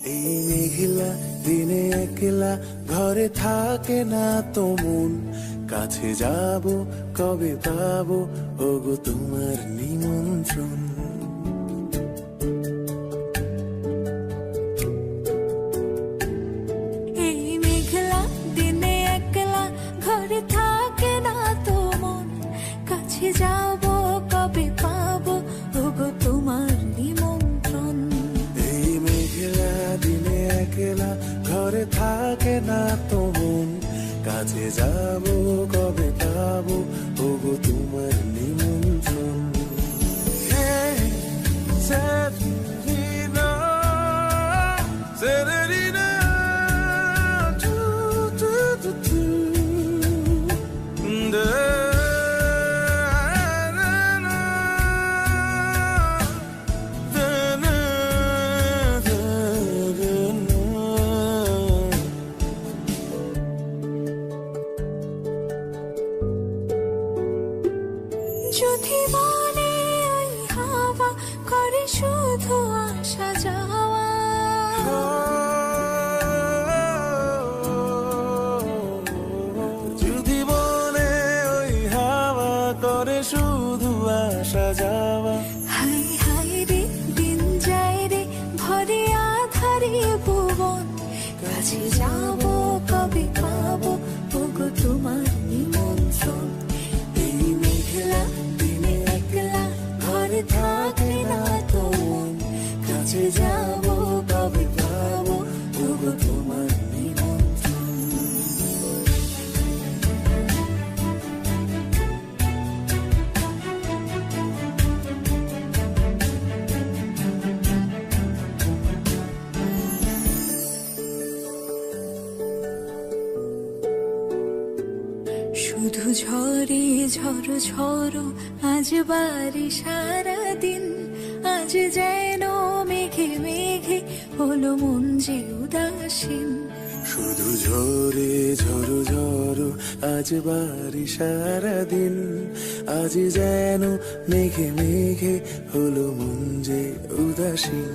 এই মেঘলা দিনে একলা ঘরে থাকে না তো মন, কাছে যাব কবে পাবো ওগো তোমার নিমন্ত্রণ। এই মেঘলা দিনে একলা ঘরে থাকে না তো মন, কাছে যাব কবে পাবো ওগো তোমার নিমন্ত্রণ। এই মেঘলা দিনে একলা ঘরে থাকে না তো মন, কাছে যাব কবে পাবো ওগো তোমার নিমন্ত্রণ। Hey, Severina, Severina, do, do, do, do. Da, na, na, da, na, da, da, na. যদি মনে ওই হাওয়া করে শুধু আসা যাওয়া, যদি মনে ওই হাওয়া করে শুধু আসা যাওয়া, হাই হাই রে দিন যায় রে ভরে আধারে ভুবন, কাছে যাব কবে পাবো ওগো তোমার নিমন্ত্রণ। এই মেঘলা দিনে একলা ঘরে থাকে না তো মন, কাছে যাব কবে পাবো ওগো তোমার নিমন্ত্রণ। শুধু ঝরে ঝড়ো ঝড়ো আজ বাড়ি সারাদিন, আজ যেন মেঘে মেঘে হলো মন যে উদাসীন। শুধু ঝরে ঝড়ো ঝড়ো আজ বাড়ি সারাদিন, আজ যেন মেঘে মেঘে হলো মন যে উদাসীন।